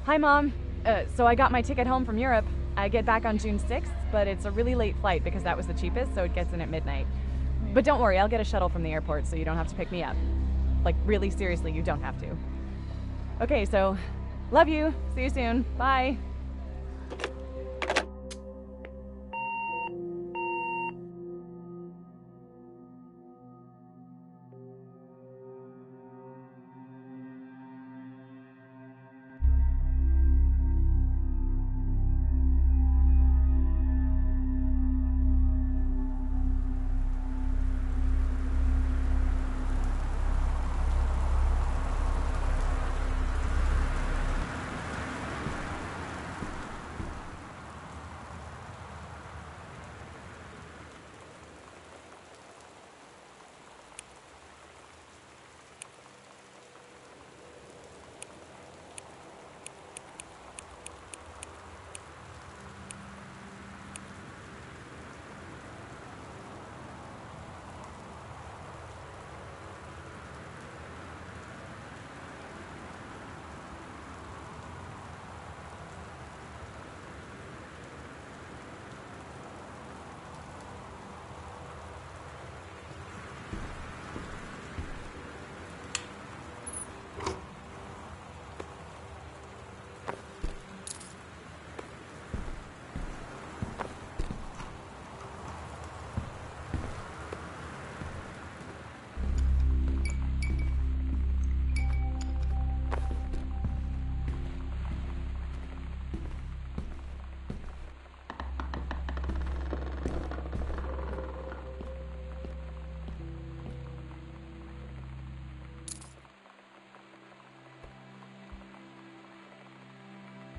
Hi, Mom. So I got my ticket home from Europe. I get back on June 6th, but it's a really late flight because that was the cheapest, so it gets in at midnight. But don't worry, I'll get a shuttle from the airport so you don't have to pick me up. Like, really seriously, you don't have to. Okay, so love you. See you soon. Bye.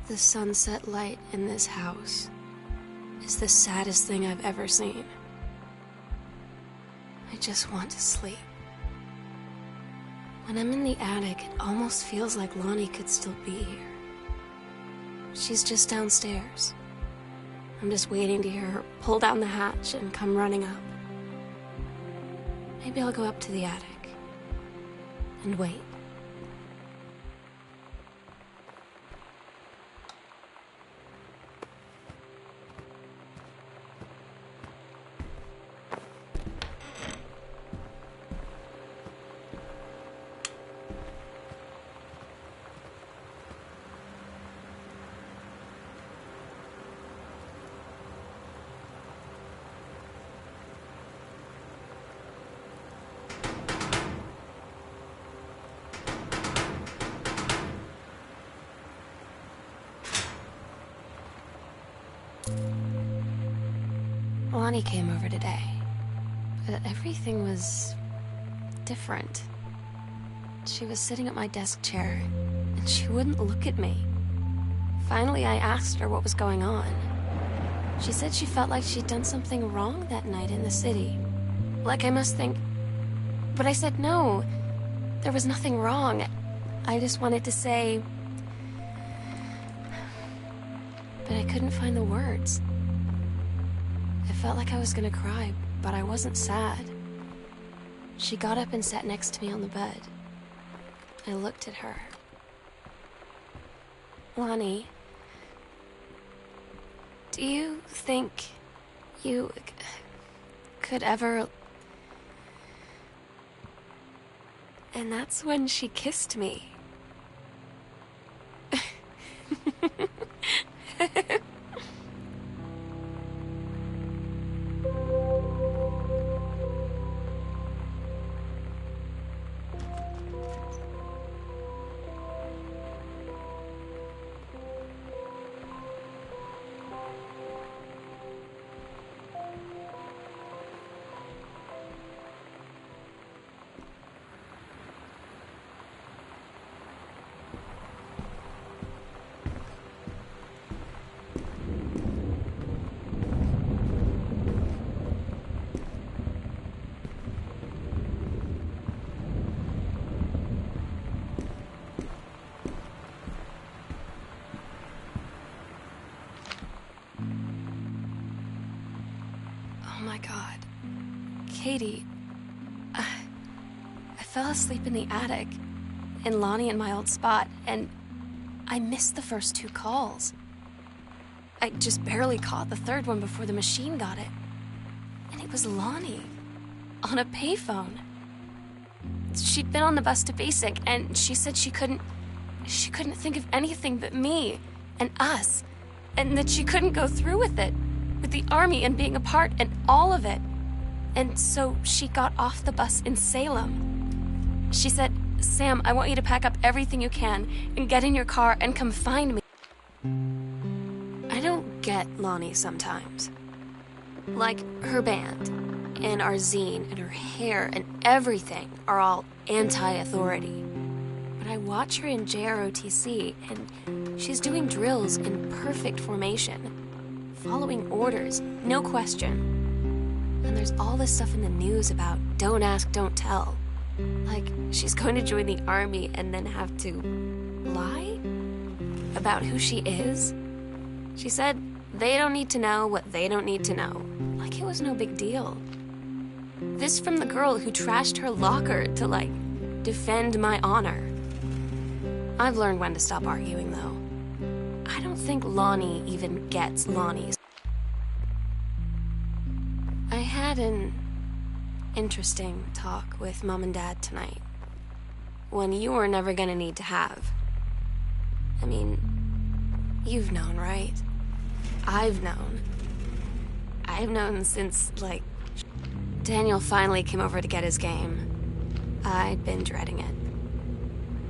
The sunset light in this house is the saddest thing I've ever seen. I just want to sleep. When I'm in the attic, it almost feels like Lonnie could still be here. She's just downstairs. I'm just waiting to hear her pull down the hatch and come running up. Maybe I'll go up to the attic and wait. Lonnie came over today, but everything was different. She was sitting at my desk chair, and she wouldn't look at me. Finally, I asked her what was going on. She said she felt like she'd done something wrong that night in the city. Like I must think... But I said no, there was nothing wrong. I just wanted to say... But I couldn't find the words. I felt like I was gonna cry, but I wasn't sad. She got up and sat next to me on the bed. I looked at her. Lonnie, do you think you could ever... And that's when she kissed me. Oh my God. Katie, I fell asleep in the attic, in Lonnie and my old spot, and I missed the first 2 calls. I just barely caught the 3rd one before the machine got it. And it was Lonnie, on a payphone. She'd been on the bus to Basic, and she said she couldn't think of anything but me and us, and that she couldn't go through with it, with the Army and being apart and all of it. And so she got off the bus in Salem. She said, "Sam, I want you to pack up everything you can and get in your car and come find me." I don't get Lonnie sometimes. Like, her band and our zine and her hair and everything are all anti-authority. But I watch her in JROTC, and she's doing drills in perfect formation, following orders, no question. And there's all this stuff in the news about don't ask, don't tell. Like, she's going to join the Army and then have to lie about who she is. She said they don't need to know what they don't need to know. Like it was no big deal. This from the girl who trashed her locker to, like, defend my honor. I've learned when to stop arguing, though. I don't think Lonnie even gets Lonnie's. I had an interesting talk with Mom and Dad tonight. One you were never gonna need to have. I mean, you've known, right? I've known. I've known since, like, Daniel finally came over to get his game. I'd been dreading it.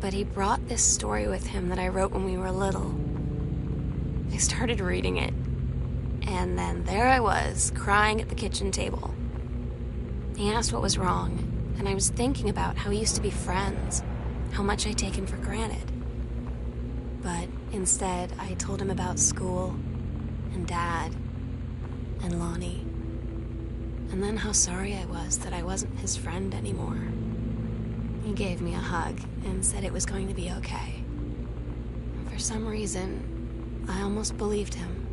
But he brought this story with him that I wrote when we were little. I started reading it, and then there I was, crying at the kitchen table. He asked what was wrong, and I was thinking about how we used to be friends, how much I'd taken for granted. But instead, I told him about school, and Dad, and Lonnie, and then how sorry I was that I wasn't his friend anymore. He gave me a hug and said it was going to be okay. And for some reason, I almost believed him.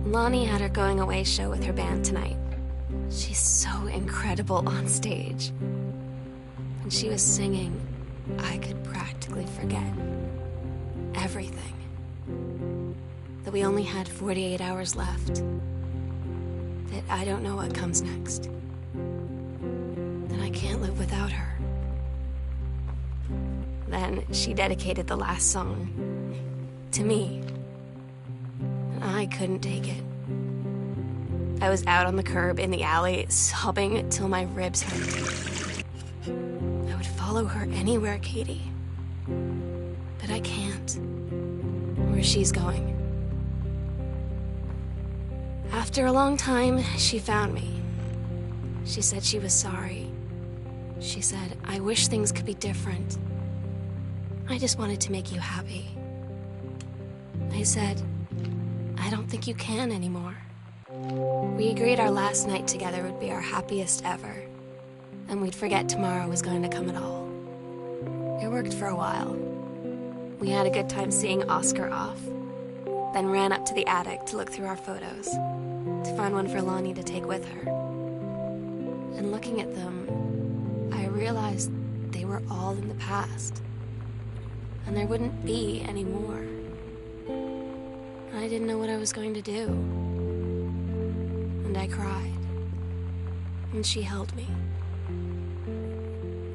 Lonnie had her going away show with her band tonight. She's so incredible on stage. When she was singing, I could practically forget everything. That we only had 48 hours left. That I don't know what comes next. That I can't live without her. Then she dedicated the last song to me. And I couldn't take it. I was out on the curb in the alley, sobbing till my ribs hurt. I would follow her anywhere, Katie. But I can't. Where she's going. After a long time, she found me. She said she was sorry. She said, I wish things could be different. I just wanted to make you happy. I said, I don't think you can anymore. We agreed our last night together would be our happiest ever, and we'd forget tomorrow was going to come at all. It worked for a while. We had a good time seeing Oscar off, then ran up to the attic to look through our photos, to find one for Lonnie to take with her. And looking at them, I realized they were all in the past, and there wouldn't be any more. I didn't know what I was going to do. And I cried. And she held me.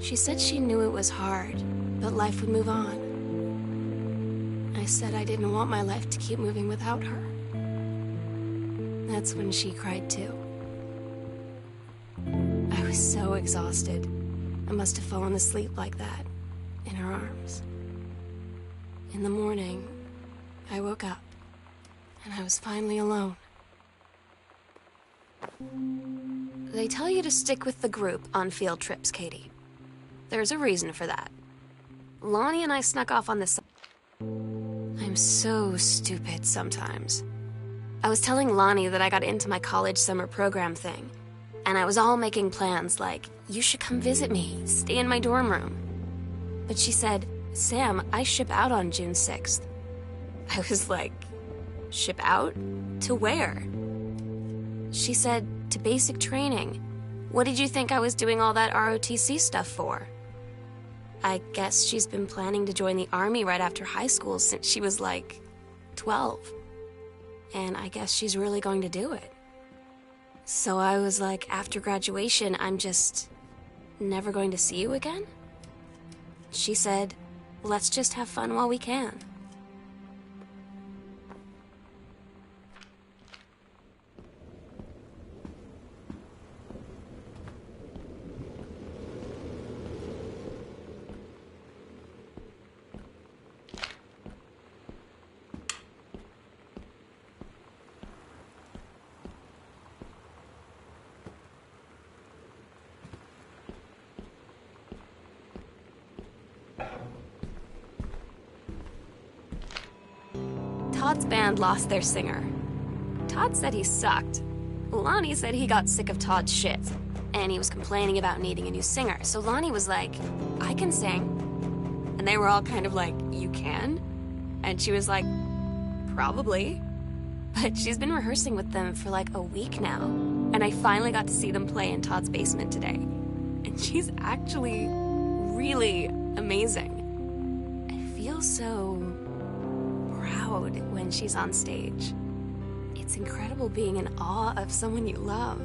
She said she knew it was hard, but life would move on. I said I didn't want my life to keep moving without her. That's when she cried too. I was so exhausted. I must have fallen asleep like that, in her arms. In the morning, I woke up, and I was finally alone. They tell you to stick with the group on field trips, Katie. There's a reason for that. Lonnie and I snuck off on this. I'm so stupid sometimes. I was telling Lonnie that I got into my college summer program thing, and I was all making plans like, you should come visit me, stay in my dorm room. But she said, Sam, I ship out on June 6th. I was like, ship out? To where? She said, to basic training. What did you think I was doing all that ROTC stuff for? I guess she's been planning to join the Army right after high school since she was like 12. And I guess she's really going to do it. So I was like, after graduation, I'm just never going to see you again? She said, let's just have fun while we can. Todd's band lost their singer. Todd said he sucked. Lonnie said he got sick of Todd's shit, and he was complaining about needing a new singer. So Lonnie was like, I can sing. And they were all kind of like, you can? And she was like, probably. But she's been rehearsing with them for like a week now. And I finally got to see them play in Todd's basement today. And she's actually really amazing. I feel so proud when she's on stage. It's incredible being in awe of someone you love.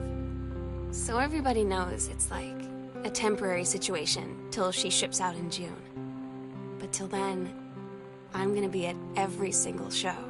So everybody knows it's like a temporary situation till she ships out in June. But till then, I'm gonna be at every single show.